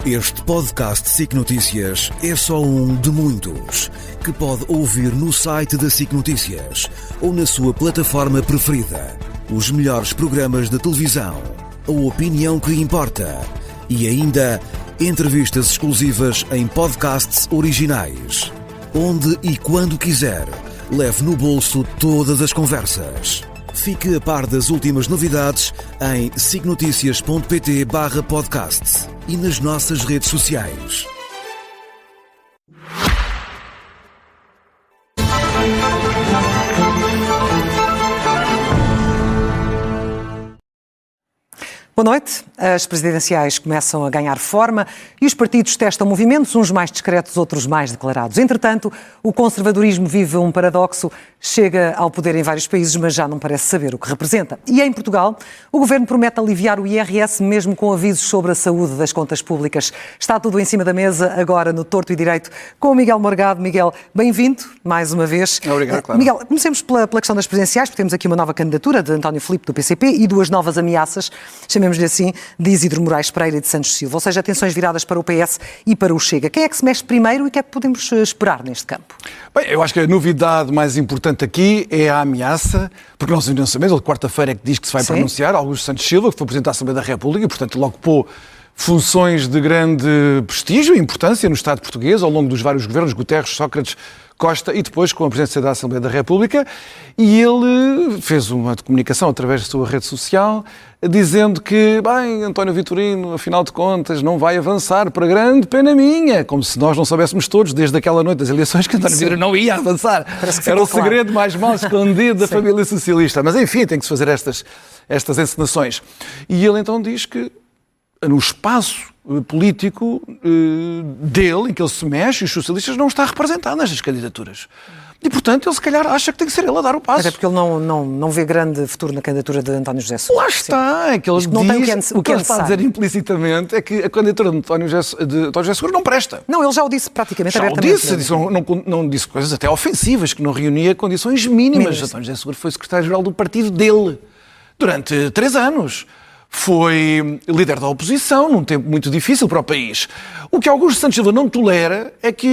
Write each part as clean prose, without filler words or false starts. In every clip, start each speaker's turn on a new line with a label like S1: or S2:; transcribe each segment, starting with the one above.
S1: Este podcast SIC Notícias é só um de muitos que pode ouvir no site da SIC Notícias ou na sua plataforma preferida. Os melhores programas de televisão, a opinião que importa e ainda entrevistas exclusivas em podcasts originais. Onde e quando quiser, leve no bolso todas as conversas. Fique a par das últimas novidades em sicnoticias.pt/podcast e nas nossas redes sociais.
S2: Boa noite. As presidenciais começam a ganhar forma e os partidos testam movimentos, uns mais discretos, outros mais declarados. Entretanto, o conservadorismo vive um paradoxo. Chega ao poder em vários países, mas já não parece saber o que representa. E em Portugal, o governo promete aliviar o IRS mesmo com avisos sobre a saúde das contas públicas. Está tudo em cima da mesa, agora no Torto e Direito, com o Miguel Morgado. Miguel, bem-vindo, mais uma vez.
S3: Obrigado, claro.
S2: Miguel, comecemos pela questão das presidenciais, porque temos aqui uma nova candidatura de António Filipe, do PCP, e duas novas ameaças, chamemos-lhe assim, de Isidro Moraes Pereira e de Santos Silva. Ou seja, atenções viradas para o PS e para o Chega. Quem é que se mexe primeiro e o que é que podemos esperar neste campo?
S3: Bem, eu acho que a novidade mais importante aqui é a ameaça, porque nós ainda não sabemos, ele quarta-feira é que diz que se vai pronunciar, Augusto Santos Silva, que foi Presidente da Assembleia da República, e portanto logo pôs funções de grande prestígio e importância no Estado português, ao longo dos vários governos, Guterres, Sócrates, Costa e depois com a presidência da Assembleia da República, e ele fez uma comunicação através da sua rede social dizendo que, bem, António Vitorino, afinal de contas, não vai avançar, para grande pena minha, como se nós não soubéssemos todos, desde aquela noite das eleições, que António Vitorino não ia avançar. Era o segredo mais mal escondido da família socialista. Mas, enfim, tem que se fazer estas encenações. E ele então diz que no espaço político dele, em que ele se mexe, os socialistas não está representado nestas candidaturas. E, portanto, ele se calhar acha que tem que ser ele a dar o passo.
S2: Até porque ele não vê grande futuro na candidatura de António José Sousa.
S3: Lá está, é que ele diz,
S2: não tem o que
S3: ele está a dizer implicitamente é que a candidatura de António José Seguro não presta.
S2: Não, ele já o disse praticamente abertamente.
S3: Não disse coisas até ofensivas, que não reunia condições mínimas. António José Seguro foi secretário-geral do partido dele durante 3 anos. Foi líder da oposição num tempo muito difícil para o país. O que Augusto Santos Silva não tolera é que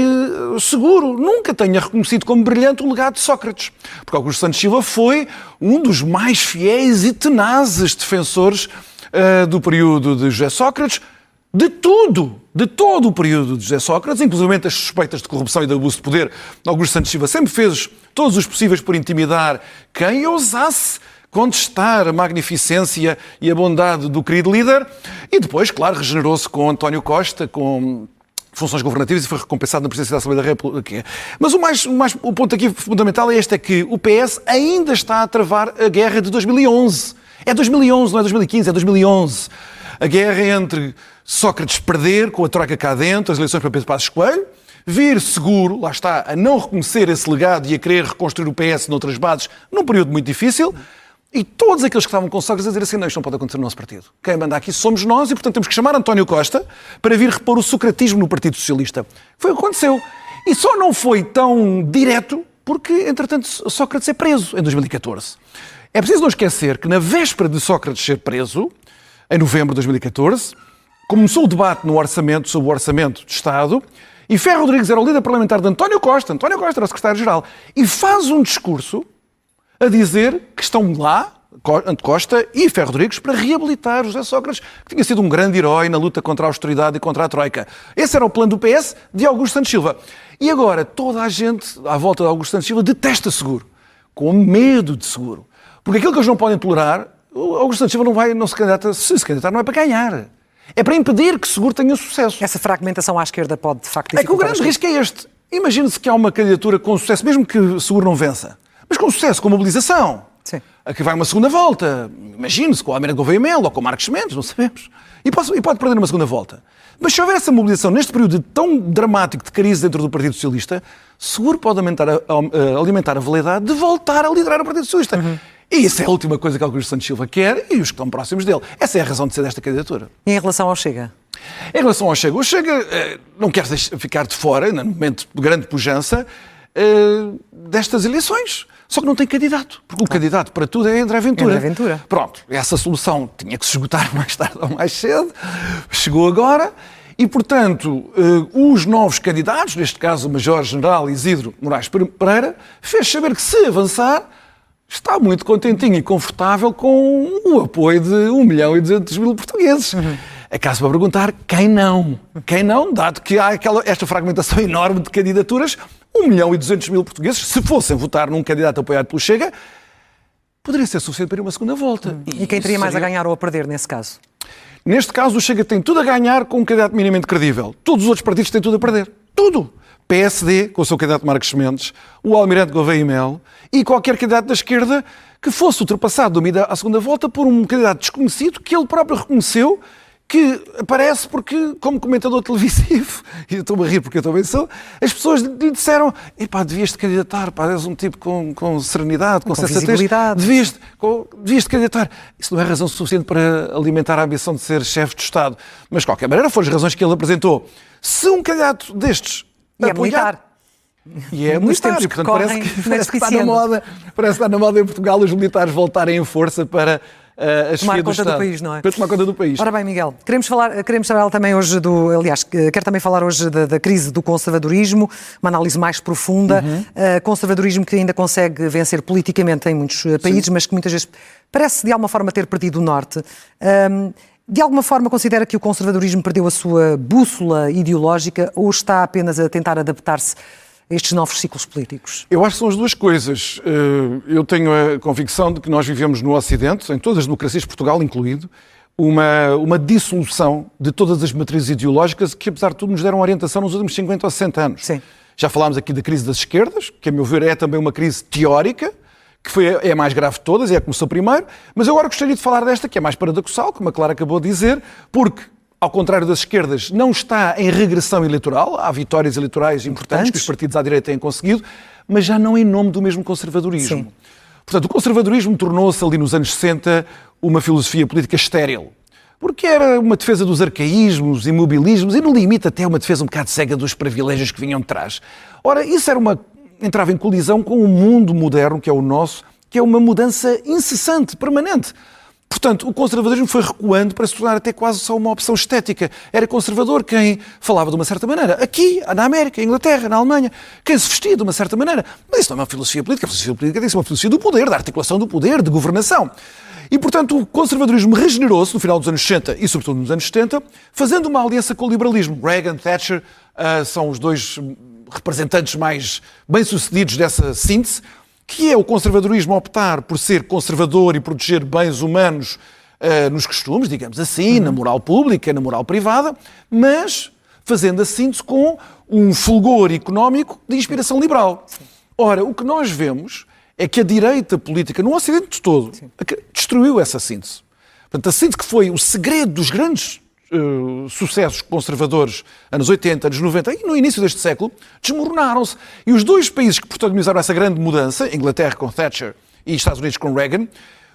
S3: Seguro nunca tenha reconhecido como brilhante o legado de Sócrates. Porque Augusto Santos Silva foi um dos mais fiéis e tenazes defensores do período de José Sócrates, de todo o período de José Sócrates, inclusive as suspeitas de corrupção e de abuso de poder. Augusto Santos Silva sempre fez todos os possíveis por intimidar quem ousasse contestar a magnificência e a bondade do querido líder, e depois, claro, regenerou-se com António Costa, com funções governativas, e foi recompensado na presidência da Assembleia da República. Mas o ponto aqui fundamental é este, é que o PS ainda está a travar a guerra de 2011. É 2011, não é 2015, é 2011. A guerra entre Sócrates perder, com a troika cá dentro, as eleições para Pedro Passos Coelho, vir Seguro, lá está, a não reconhecer esse legado e a querer reconstruir o PS noutras bases, num período muito difícil. E todos aqueles que estavam com Sócrates a dizer assim, não, isto não pode acontecer no nosso partido. Quem manda aqui somos nós e, portanto, temos que chamar António Costa para vir repor o socratismo no Partido Socialista. Foi o que aconteceu. E só não foi tão direto porque, entretanto, Sócrates é preso em 2014. É preciso não esquecer que na véspera de Sócrates ser preso, em novembro de 2014, começou o debate no orçamento, sobre o orçamento de Estado, e Ferro Rodrigues era o líder parlamentar de António Costa era o secretário-geral, e faz um discurso a dizer que estão lá, Costa e Ferro Rodrigues, para reabilitar José Sócrates, que tinha sido um grande herói na luta contra a austeridade e contra a Troika. Esse era o plano do PS de Augusto Santos Silva. E agora, toda a gente, à volta de Augusto Santos Silva, detesta Seguro, com medo de Seguro. Porque aquilo que eles não podem tolerar, o Augusto Santos Silva não se candidata, se candidatar não é para ganhar. É para impedir que Seguro tenha sucesso.
S2: Essa fragmentação à esquerda pode, de facto,
S3: dificultar. É que o grande risco é este. Imagina-se que há uma candidatura com sucesso, mesmo que Seguro não vença, mas com sucesso, com mobilização.
S2: Sim.
S3: Aqui vai uma segunda volta. Imagine-se com a Almeida Gouveia Melo ou com Marcos Mendes, não sabemos. E pode perder uma segunda volta. Mas se houver essa mobilização neste período tão dramático de crise dentro do Partido Socialista, Seguro pode alimentar a veleidade de voltar a liderar o Partido Socialista. Uhum. E isso é a última coisa que Augusto Santos Silva quer e os que estão próximos dele. Essa é a razão de ser desta candidatura.
S2: E em relação ao Chega?
S3: Em relação ao Chega, o Chega não quer ficar de fora, no momento de grande pujança, destas eleições. Só que não tem candidato, porque o candidato para tudo é André Ventura.
S2: André Ventura.
S3: Pronto, essa solução tinha que se esgotar mais tarde ou mais cedo, chegou agora, E, portanto, os novos candidatos, neste caso o Major-General Isidro Moraes Pereira, fez saber que, se avançar, está muito contentinho e confortável com o apoio de 1.200.000 portugueses. Acaso para perguntar, quem não? Quem não, dado que há esta fragmentação enorme de candidaturas, 1.200.000 portugueses, se fossem votar num candidato apoiado pelo Chega, poderia ser suficiente para ir uma segunda volta.
S2: E quem teria mais a ganhar ou a perder nesse caso?
S3: Neste caso, o Chega tem tudo a ganhar com um candidato minimamente credível. Todos os outros partidos têm tudo a perder. Tudo. PSD, com o seu candidato Marcos Mendes, o Almirante Gouveia e Melo e qualquer candidato da esquerda que fosse ultrapassado do ida à segunda volta por um candidato desconhecido que ele próprio reconheceu, que aparece porque, como comentador televisivo, e eu estou-me a rir porque eu também sou, as pessoas lhe disseram: epá, devias-te candidatar, pá, és um tipo com serenidade, com sensatez, devias-te candidatar. Isso não é razão suficiente para alimentar a ambição de ser chefe de Estado. Mas, de qualquer maneira, foram as razões que ele apresentou. Se um candidato destes
S2: e é militar.
S3: E é militar, e portanto parece que está na moda. Parece que está na moda em Portugal os militares voltarem em força para a chefia do Estado.
S2: País, não é?
S3: Para tomar conta do país.
S2: Ora bem, Miguel, queremos falar também hoje quero também falar hoje da crise do conservadorismo, uma análise mais profunda. Conservadorismo que ainda consegue vencer politicamente em muitos países, mas que muitas vezes parece de alguma forma ter perdido o norte. De alguma forma considera que o conservadorismo perdeu a sua bússola ideológica ou está apenas a tentar adaptar-se a estes novos ciclos políticos?
S3: Eu acho que são as duas coisas. Eu tenho a convicção de que nós vivemos no Ocidente, em todas as democracias, Portugal incluído, uma dissolução de todas as matrizes ideológicas que, apesar de tudo, nos deram orientação nos últimos 50 ou 60 anos.
S2: Sim.
S3: Já falámos aqui da crise das esquerdas, que, a meu ver, é também uma crise teórica, que é a mais grave de todas, e é a que começou primeiro, mas eu agora gostaria de falar desta, que é mais paradoxal, como a Clara acabou de dizer, porque, ao contrário das esquerdas, não está em regressão eleitoral, há vitórias eleitorais importantes que os partidos à direita têm conseguido, mas já não em nome do mesmo conservadorismo.
S2: Sim.
S3: Portanto, o conservadorismo tornou-se ali nos anos 60 uma filosofia política estéril, porque era uma defesa dos arcaísmos, imobilismos e, no limite, até uma defesa um bocado cega dos privilégios que vinham de trás. Ora, isso entrava em colisão com o mundo moderno, que é o nosso, que é uma mudança incessante, permanente. Portanto, o conservadorismo foi recuando para se tornar até quase só uma opção estética. Era conservador quem falava de uma certa maneira. Aqui, na América, Inglaterra, na Alemanha, quem se vestia de uma certa maneira. Mas isso não é uma filosofia política. A filosofia política tem que ser uma filosofia do poder, da articulação do poder, de governação. E, portanto, o conservadorismo regenerou-se no final dos anos 60 e, sobretudo, nos anos 70, fazendo uma aliança com o liberalismo. Reagan, Thatcher são os dois representantes mais bem-sucedidos dessa síntese, que é o conservadorismo optar por ser conservador e proteger bens humanos nos costumes, digamos assim, na moral pública, na moral privada, mas fazendo a síntese com um fulgor económico de inspiração liberal. Ora, o que nós vemos é que a direita política, no Ocidente todo, destruiu essa síntese. Portanto, a síntese que foi o segredo dos grandes sucessos conservadores, anos 80, anos 90 e no início deste século, desmoronaram-se. E os dois países que protagonizaram essa grande mudança, Inglaterra com Thatcher e Estados Unidos com Reagan,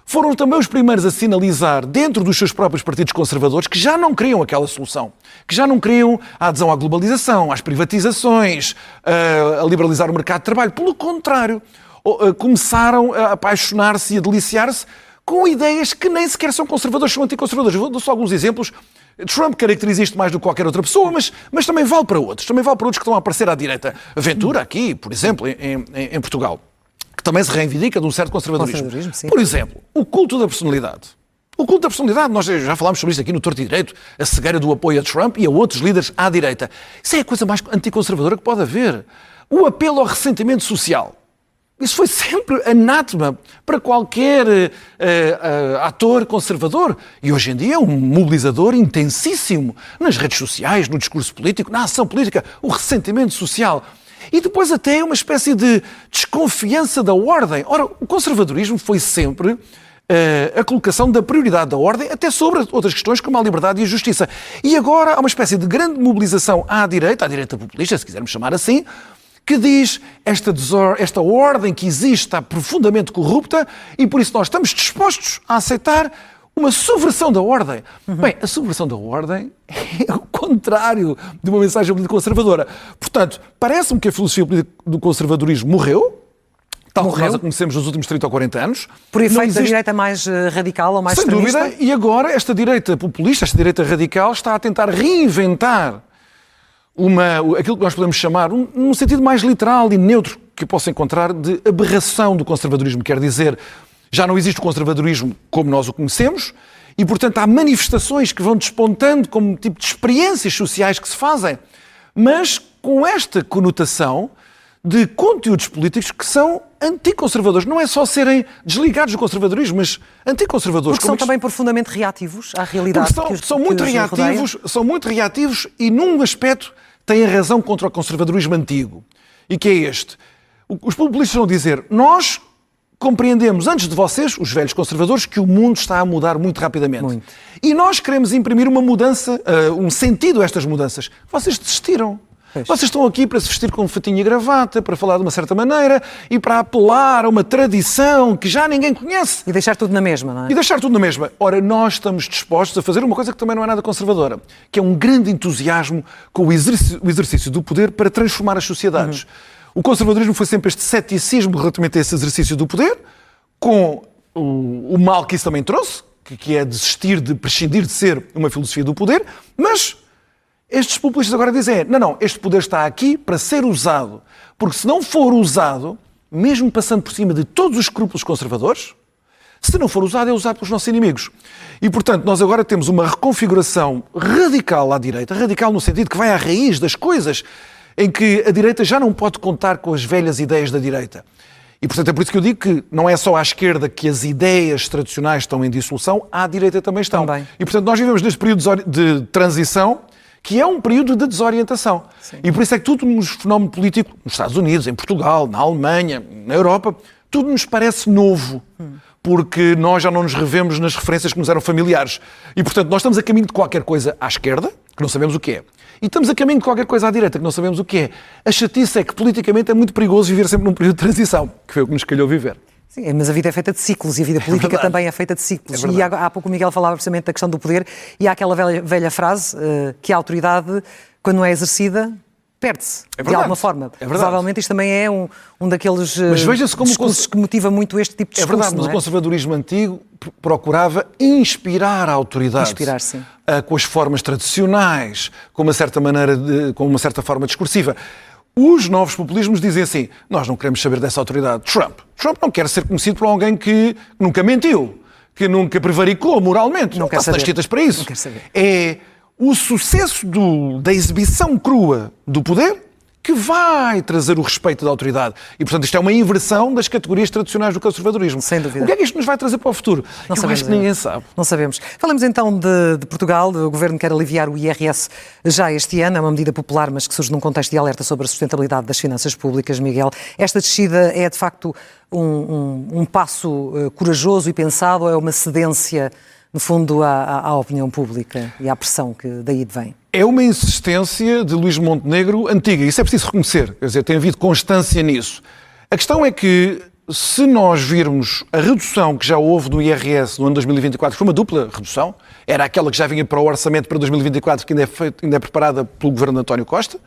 S3: foram também os primeiros a sinalizar, dentro dos seus próprios partidos conservadores, que já não queriam aquela solução, que já não queriam a adesão à globalização, às privatizações, a liberalizar o mercado de trabalho. Pelo contrário, começaram a apaixonar-se e a deliciar-se com ideias que nem sequer são conservadoras, são anticonservadoras. Vou dar só alguns exemplos. Trump caracteriza isto mais do que qualquer outra pessoa, mas também vale para outros. Também vale para outros que estão a aparecer à direita. A Ventura, aqui, por exemplo, em Portugal, que também se reivindica de um certo conservadorismo. Por exemplo, o culto da personalidade. O culto da personalidade, nós já falámos sobre isto aqui no Torto e Direito, a cegueira do apoio a Trump e a outros líderes à direita. Isso é a coisa mais anticonservadora que pode haver. O apelo ao ressentimento social. Isso foi sempre anátema para qualquer ator conservador. E hoje em dia é um mobilizador intensíssimo nas redes sociais, no discurso político, na ação política, o ressentimento social. E depois até uma espécie de desconfiança da ordem. Ora, o conservadorismo foi sempre a colocação da prioridade da ordem, até sobre outras questões como a liberdade e a justiça. E agora há uma espécie de grande mobilização à direita populista, se quisermos chamar assim, que diz esta ordem que existe está profundamente corrupta e por isso nós estamos dispostos a aceitar uma subversão da ordem. Bem, a subversão da ordem é o contrário de uma mensagem política conservadora. Portanto, parece-me que a filosofia política do conservadorismo morreu, tal como
S2: Morreu?
S3: nós a conhecemos nos últimos 30 ou 40 anos.
S2: Por
S3: Não
S2: efeito da
S3: existe-
S2: direita mais radical ou mais
S3: Sem
S2: extremista?
S3: dúvida, e agora esta direita populista, esta direita radical, está a tentar reinventar aquilo que nós podemos chamar, num sentido mais literal e neutro que eu posso encontrar, de aberração do conservadorismo. Quer dizer, já não existe o conservadorismo como nós o conhecemos e, portanto, há manifestações que vão despontando como tipo de experiências sociais que se fazem, mas com esta conotação de conteúdos políticos que são anticonservadores. Não é só serem desligados do conservadorismo, mas anticonservadores.
S2: Porque são também profundamente reativos à
S3: Porque
S2: realidade
S3: são muito reativos e num aspecto têm a razão contra o conservadorismo antigo. E que é este. Os populistas vão dizer, nós compreendemos antes de vocês, os velhos conservadores, que o mundo está a mudar muito rapidamente.
S2: Muito.
S3: E nós queremos imprimir uma mudança, um sentido a estas mudanças. Vocês desistiram.
S2: Pois.
S3: Vocês estão aqui para se vestir com fatinho e gravata, para falar de uma certa maneira e para apelar a uma tradição que já ninguém conhece.
S2: E deixar tudo na mesma, não é?
S3: E deixar tudo na mesma. Ora, nós estamos dispostos a fazer uma coisa que também não é nada conservadora, que é um grande entusiasmo com o exercício do poder para transformar as sociedades. O conservadorismo foi sempre este ceticismo relativamente a esse exercício do poder, com o mal que isso também trouxe, que é desistir de prescindir de ser uma filosofia do poder, mas estes populistas agora dizem, não, este poder está aqui para ser usado, porque se não for usado, mesmo passando por cima de todos os escrúpulos conservadores, se não for usado, é usado pelos nossos inimigos. E, portanto, nós agora temos uma reconfiguração radical à direita, radical no sentido que vai à raiz das coisas, em que a direita já não pode contar com as velhas ideias da direita. E, portanto, é por isso que eu digo que não é só à esquerda que as ideias tradicionais estão em dissolução, à direita também estão.
S2: Também.
S3: E, portanto, nós vivemos neste período de transição, que é um período de desorientação.
S2: Sim.
S3: E por isso é que tudo nos fenómeno político, nos Estados Unidos, em Portugal, na Alemanha, na Europa, tudo nos parece novo, porque nós já não nos revemos nas referências que nos eram familiares. E, portanto, nós estamos a caminho de qualquer coisa à esquerda, que não sabemos o que é. E estamos a caminho de qualquer coisa à direita, que não sabemos o que é. A chatice é que politicamente é muito perigoso viver sempre num período de transição, que foi o que nos calhou viver.
S2: Sim, mas a vida é feita de ciclos e a vida política
S3: verdade.
S2: também é feita de ciclos.
S3: É
S2: E
S3: verdade.
S2: há pouco o Miguel falava precisamente da questão do poder e há aquela velha frase que a autoridade, quando não é exercida, perde-se,
S3: É
S2: de
S3: verdade.
S2: alguma forma.
S3: É verdade.
S2: Provavelmente isto também é um daqueles
S3: Mas veja-se como
S2: discursos que motiva muito este tipo de
S3: É
S2: discurso,
S3: verdade, mas
S2: não
S3: o
S2: é?
S3: conservadorismo antigo procurava inspirar a autoridade.
S2: Inspirar, sim.
S3: Com as formas tradicionais, com uma certa maneira, com uma certa forma discursiva. Os novos populismos dizem assim, nós não queremos saber dessa autoridade. Trump não quer ser conhecido por alguém que nunca mentiu, que nunca prevaricou moralmente.
S2: Não quer
S3: está
S2: saber.
S3: escritas para isso.
S2: Não quer saber.
S3: É o sucesso da exibição crua do poder que vai trazer o respeito da autoridade. E, portanto, isto é uma inversão das categorias tradicionais do conservadorismo.
S2: Sem dúvida.
S3: O que é que isto nos vai trazer para o futuro?
S2: Não
S3: Eu
S2: sabemos
S3: acho que ninguém sabe.
S2: Não sabemos. Falamos então de Portugal. O Governo quer aliviar o IRS já este ano. É uma medida popular, mas que surge num contexto de alerta sobre a sustentabilidade das finanças públicas, Miguel. Esta descida é, de facto, um passo corajoso e pensado ou é uma cedência, no fundo, à opinião pública e à pressão que daí vem?
S3: É uma insistência de Luís Montenegro antiga. Isso é preciso reconhecer. Quer dizer, tem havido constância nisso. A questão é que, se nós virmos a redução que já houve no IRS no ano 2024, que foi uma dupla redução, era aquela que já vinha para o orçamento para 2024, que ainda é preparada pelo governo de António Costa,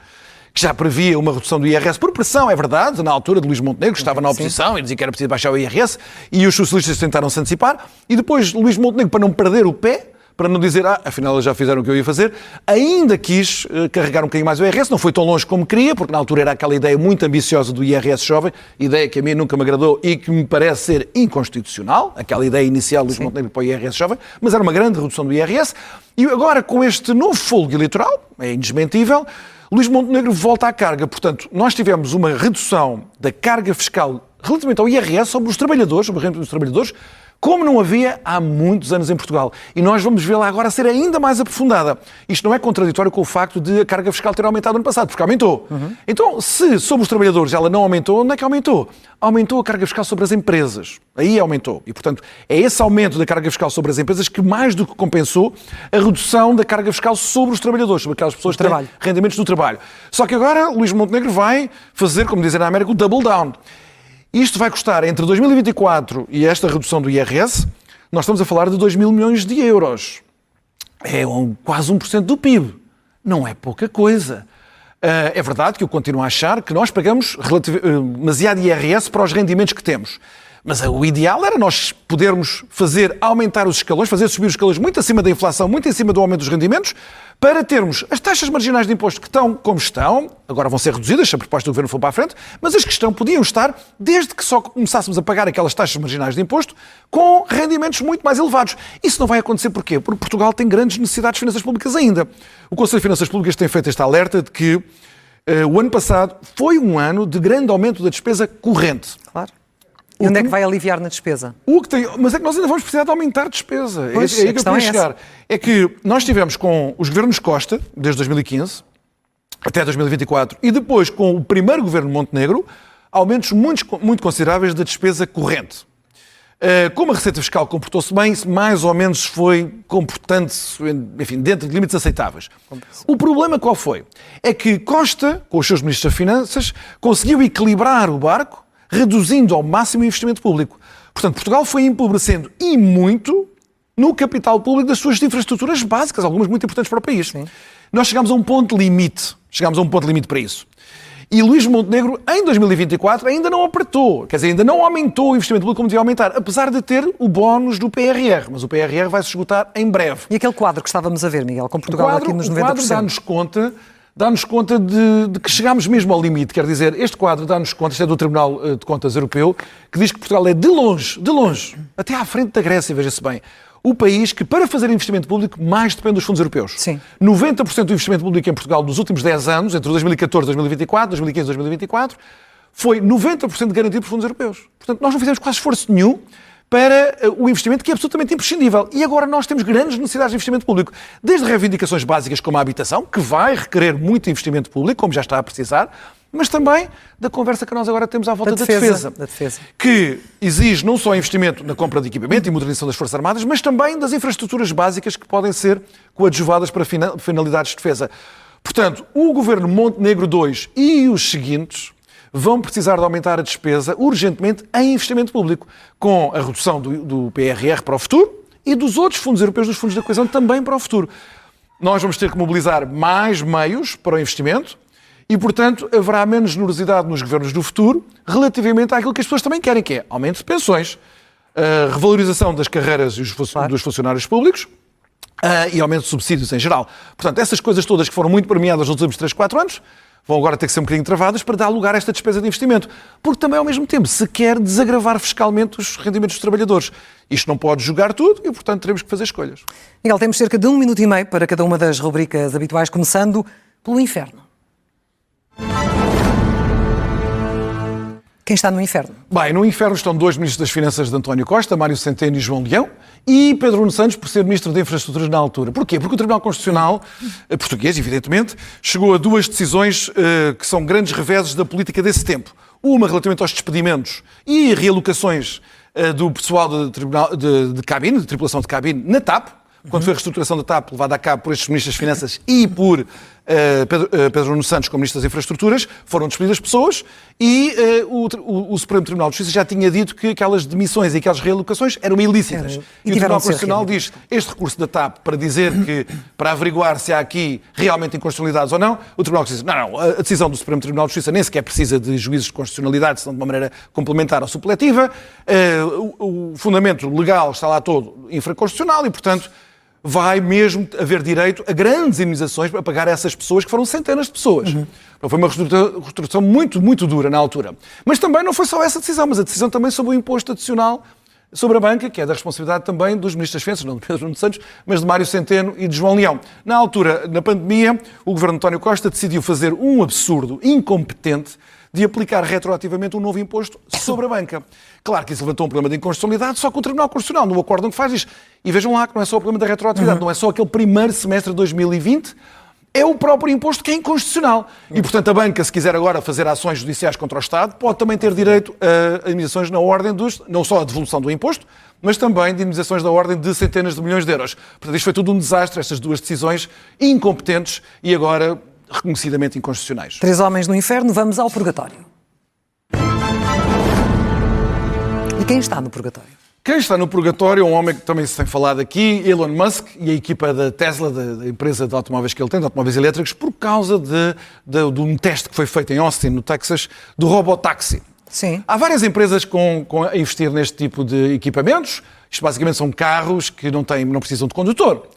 S3: que já previa uma redução do IRS por pressão, é verdade, na altura de Luís Montenegro, que estava na oposição e dizia que era preciso baixar o IRS, e os socialistas tentaram se antecipar, e depois Luís Montenegro, para não perder o pé, para não dizer, afinal eles já fizeram o que eu ia fazer, ainda quis carregar um bocadinho mais o IRS, não foi tão longe como queria, porque na altura era aquela ideia muito ambiciosa do IRS jovem, ideia que a mim nunca me agradou e que me parece ser inconstitucional, aquela ideia inicial do Luís Montenegro para o IRS jovem, mas era uma grande redução do IRS, e agora com este novo fôlego eleitoral, é indesmentível, Luís Montenegro volta à carga. Portanto, nós tivemos uma redução da carga fiscal relativamente ao IRS sobre os trabalhadores, sobre a renda dos trabalhadores, como não havia há muitos anos em Portugal. E nós vamos vê-la agora ser ainda mais aprofundada. Isto não é contraditório com o facto de a carga fiscal ter aumentado no ano passado, porque aumentou. Então, se sobre os trabalhadores ela não aumentou, onde é que aumentou? Aumentou a carga fiscal sobre as empresas. Aí aumentou. E, portanto, é esse aumento da carga fiscal sobre as empresas que mais do que compensou a redução da carga fiscal sobre os trabalhadores, sobre aquelas pessoas que têm rendimentos do trabalho. Só que agora Luís Montenegro vai fazer, como dizem na América, o double down. Isto vai custar, entre 2024 e esta redução do IRS, nós estamos a falar de 2 mil milhões de euros. É quase 1% do PIB. Não é pouca coisa. É verdade que eu continuo a achar que nós pagamos demasiado IRS para os rendimentos que temos. Mas o ideal era nós podermos fazer aumentar os escalões, fazer subir os escalões muito acima da inflação, muito acima do aumento dos rendimentos, para termos as taxas marginais de imposto que estão como estão, agora vão ser reduzidas se a proposta do Governo for para a frente, mas as que estão podiam estar desde que só começássemos a pagar aquelas taxas marginais de imposto com rendimentos muito mais elevados. Isso não vai acontecer porquê? Porque Portugal tem grandes necessidades de finanças públicas ainda. O Conselho de Finanças Públicas tem feito este alerta de que o ano passado foi um ano de grande aumento da despesa corrente.
S2: Claro. E onde é que vai aliviar na despesa?
S3: Mas é que nós ainda vamos precisar de aumentar a despesa.
S2: Pois,
S3: é aí que eu queria chegar. É que nós tivemos com os governos Costa, desde 2015 até 2024, e depois com o primeiro governo Montenegro, aumentos muito consideráveis da despesa corrente. Como a Receita Fiscal comportou-se bem, mais ou menos foi comportando-se, enfim, dentro de limites aceitáveis. O problema qual foi? É que Costa, com os seus ministros das Finanças, conseguiu equilibrar o barco, reduzindo ao máximo o investimento público. Portanto, Portugal foi empobrecendo e muito no capital público das suas infraestruturas básicas, algumas muito importantes para o país. Sim. Nós chegámos a um ponto limite. Para isso. E Luís Montenegro, em 2024, ainda não apertou. Quer dizer, ainda não aumentou o investimento público como devia aumentar, apesar de ter o bónus do PRR. Mas o PRR vai se esgotar em breve.
S2: E aquele quadro que estávamos a ver, Miguel, com Portugal aqui nos 90%?
S3: O quadro dá-nos conta de que chegámos mesmo ao limite. Quer dizer, este quadro dá-nos conta, isto é do Tribunal de Contas Europeu, que diz que Portugal é de longe, até à frente da Grécia, veja-se bem, o país que, para fazer investimento público, mais depende dos fundos europeus. Sim. 90% do investimento público em Portugal nos últimos 10 anos, entre 2014 e 2024, 2015 e 2024, foi 90% garantido por fundos europeus. Portanto, nós não fizemos quase esforço nenhum para o investimento, que é absolutamente imprescindível. E agora nós temos grandes necessidades de investimento público. Desde reivindicações básicas como a habitação, que vai requerer muito investimento público, como já está a precisar, mas também da conversa que nós agora temos à volta da defesa. Que exige não só investimento na compra de equipamento e modernização das Forças Armadas, mas também das infraestruturas básicas que podem ser coadjuvadas para finalidades de defesa. Portanto, o governo Montenegro II e os seguintes vão precisar de aumentar a despesa urgentemente em investimento público, com a redução do PRR para o futuro e dos outros fundos europeus, dos fundos da coesão, também para o futuro. Nós vamos ter que mobilizar mais meios para o investimento e, portanto, haverá menos generosidade nos governos do futuro relativamente àquilo que as pessoas também querem, que é aumento de pensões, a revalorização das carreiras dos funcionários públicos e aumento de subsídios em geral. Portanto, essas coisas todas que foram muito premiadas nos últimos 3, 4 anos vão agora ter que ser um bocadinho travadas para dar lugar a esta despesa de investimento. Porque também, ao mesmo tempo, se quer desagravar fiscalmente os rendimentos dos trabalhadores. Isto não pode jogar tudo e, portanto, teremos que fazer escolhas.
S2: Miguel, temos cerca de 1 minuto e meio para cada uma das rubricas habituais, começando pelo inferno. Quem está no inferno?
S3: Bem, no inferno estão 2 ministros das Finanças de António Costa, Mário Centeno e João Leão, e Pedro Nuno Santos por ser ministro de Infraestruturas na altura. Porquê? Porque o Tribunal Constitucional, português, evidentemente, chegou a 2 decisões que são grandes reveses da política desse tempo. Uma relativamente aos despedimentos e realocações do pessoal de cabine, de tripulação de cabine, na TAP, quando foi a reestruturação da TAP levada a cabo por estes ministros das Finanças e por Pedro Nuno Santos como ministro das Infraestruturas, foram despedidas pessoas e o Supremo Tribunal de Justiça já tinha dito que aquelas demissões e aquelas realocações eram ilícitas. E o Tribunal Constitucional diz este recurso da TAP para averiguar se há aqui realmente inconstitucionalidades ou não, o Tribunal diz não, a decisão do Supremo Tribunal de Justiça nem sequer precisa de juízos de constitucionalidade, senão de uma maneira complementar ou supletiva, o fundamento legal está lá todo infraconstitucional e, portanto, vai mesmo haver direito a grandes indemnizações para pagar a essas pessoas, que foram centenas de pessoas. Foi uma reestruturação muito, muito dura na altura. Mas também não foi só essa decisão, mas a decisão também sobre o imposto adicional sobre a banca, que é da responsabilidade também dos ministros das Finanças, não de Pedro Nuno Santos, mas de Mário Centeno e de João Leão. Na altura, na pandemia, o governo de António Costa decidiu fazer um absurdo incompetente de aplicar retroativamente um novo imposto sobre a banca. Claro que isso levantou um problema de inconstitucionalidade, só que o Tribunal Constitucional, no acórdão que faz, diz, e vejam lá que não é só o problema da retroatividade, não é só aquele primeiro semestre de 2020, é o próprio imposto que é inconstitucional. E, portanto, a banca, se quiser agora fazer ações judiciais contra o Estado, pode também ter direito a indemnizações na ordem não só a devolução do imposto, mas também de indemnizações da ordem de centenas de milhões de euros. Portanto, isto foi tudo um desastre, estas 2 decisões incompetentes e agora reconhecidamente inconstitucionais.
S2: 3 homens no inferno, vamos ao purgatório. E quem está no purgatório?
S3: Quem está no purgatório é um homem que também se tem falado aqui, Elon Musk e a equipa da Tesla, da empresa de automóveis que ele tem, de automóveis elétricos, por causa de um teste que foi feito em Austin, no Texas, do robotáxi.
S2: Sim.
S3: Há várias empresas a investir neste tipo de equipamentos. Isto basicamente são carros que não precisam de condutor.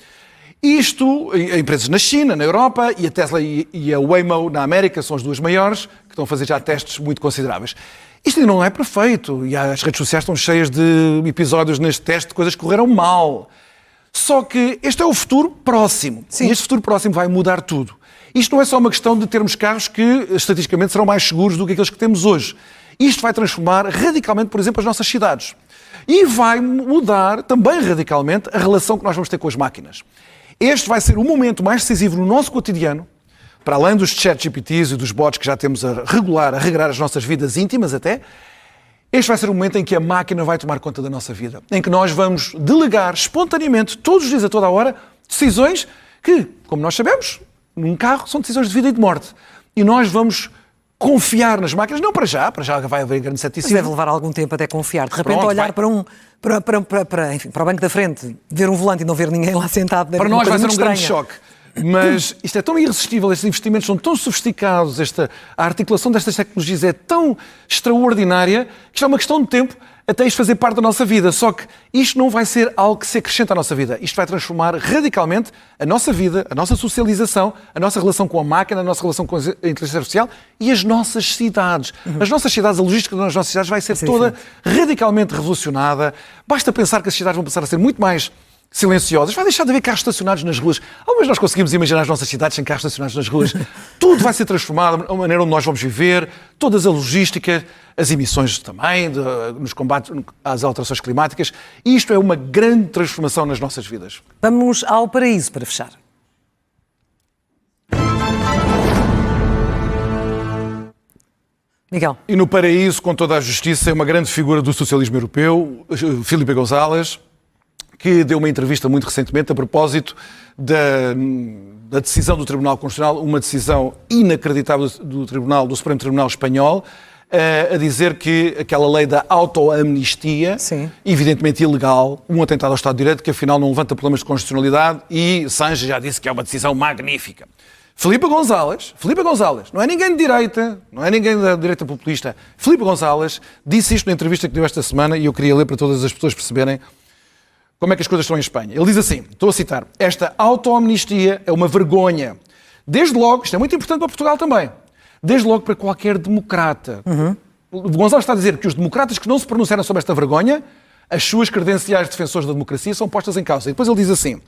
S3: Isto, empresas na China, na Europa, e a Tesla e a Waymo na América são as duas maiores, que estão a fazer já testes muito consideráveis. Isto ainda não é perfeito, e as redes sociais estão cheias de episódios neste teste de coisas que correram mal. Só que este é o futuro próximo.
S2: Sim.
S3: E este futuro próximo vai mudar tudo. Isto não é só uma questão de termos carros que, estatisticamente, serão mais seguros do que aqueles que temos hoje. Isto vai transformar radicalmente, por exemplo, as nossas cidades. E vai mudar também radicalmente a relação que nós vamos ter com as máquinas. Este vai ser o momento mais decisivo no nosso cotidiano, para além dos ChatGPTs e dos bots que já temos a regrar as nossas vidas íntimas até. Este vai ser o momento em que a máquina vai tomar conta da nossa vida, em que nós vamos delegar espontaneamente, todos os dias, a toda a hora, decisões que, como nós sabemos, num carro são decisões de vida e de morte. E nós vamos confiar nas máquinas, não para já vai haver grande
S2: Mas
S3: ceticismo.
S2: deve levar algum tempo até confiar. De repente
S3: Pronto,
S2: olhar
S3: vai.
S2: para o banco da frente, ver um volante e não ver ninguém lá sentado.
S3: Para nós vai ser um grande
S2: estranha.
S3: choque. Mas isto é tão irresistível, estes investimentos são tão sofisticados, a articulação destas tecnologias é tão extraordinária, que isto é uma questão de tempo até isto fazer parte da nossa vida. Só que isto não vai ser algo que se acrescenta à nossa vida. Isto vai transformar radicalmente a nossa vida, a nossa socialização, a nossa relação com a máquina, a nossa relação com a inteligência artificial e as nossas cidades. As nossas cidades, a logística das nossas cidades vai ser toda radicalmente revolucionada. Basta pensar que as cidades vão passar a ser muito mais silenciosas, vai deixar de haver carros estacionados nas ruas. Ao menos nós conseguimos imaginar as nossas cidades sem carros estacionados nas ruas. Tudo vai ser transformado, a maneira onde nós vamos viver, toda a logística, as emissões também, nos combates às alterações climáticas. E isto é uma grande transformação nas nossas vidas.
S2: Vamos ao paraíso para fechar. Miguel.
S3: E no paraíso, com toda a justiça, é uma grande figura do socialismo europeu, Filipe González, que deu uma entrevista muito recentemente a propósito da decisão do Tribunal Constitucional, uma decisão inacreditável do Supremo Tribunal Espanhol, a dizer que aquela lei da autoamnistia, evidentemente ilegal, um atentado ao Estado de Direito, que afinal não levanta problemas de constitucionalidade, e Sánchez já disse que é uma decisão magnífica. Filipe González, não é ninguém de direita, não é ninguém da direita populista. Filipe González disse isto na entrevista que deu esta semana, e eu queria ler para todas as pessoas perceberem como é que as coisas estão em Espanha. Ele diz assim, estou a citar, esta autoamnistia é uma vergonha. Desde logo, isto é muito importante para Portugal também, desde logo para qualquer democrata. González está a dizer que os democratas que não se pronunciaram sobre esta vergonha, as suas credenciais de defensores da democracia são postas em causa. E depois ele diz assim,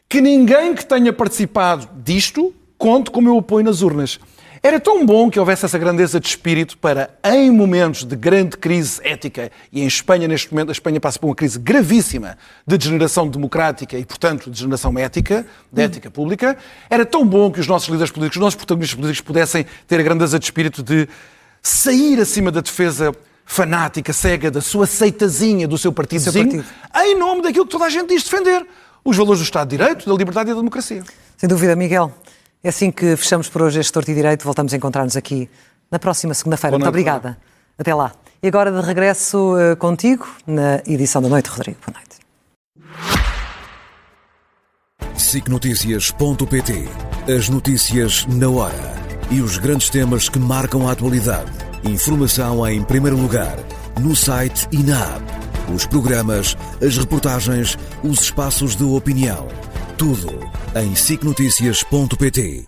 S3: que ninguém que tenha participado disto conte com o meu apoio nas urnas. Era tão bom que houvesse essa grandeza de espírito para, em momentos de grande crise ética, e em Espanha, neste momento, a Espanha passa por uma crise gravíssima de degeneração democrática e, portanto, de degeneração ética, de ética pública, era tão bom que os nossos líderes políticos, os nossos protagonistas políticos pudessem ter a grandeza de espírito de sair acima da defesa fanática, cega, da sua seitazinha, do seu partidozinho, em nome daquilo que toda a gente diz defender, os valores do Estado de Direito, da liberdade e da democracia.
S2: Sem dúvida, Miguel. É assim que fechamos por hoje este Torto e Direito. Voltamos a encontrar-nos aqui na próxima segunda-feira. Muito obrigada. Até lá. E agora de regresso contigo na edição da noite, Rodrigo. Boa noite.
S1: SICNoticias.pt. As notícias na hora e os grandes temas que marcam a atualidade. Informação em primeiro lugar, no site e na app. Os programas, as reportagens, os espaços de opinião. Tudo em SICNoticias.pt.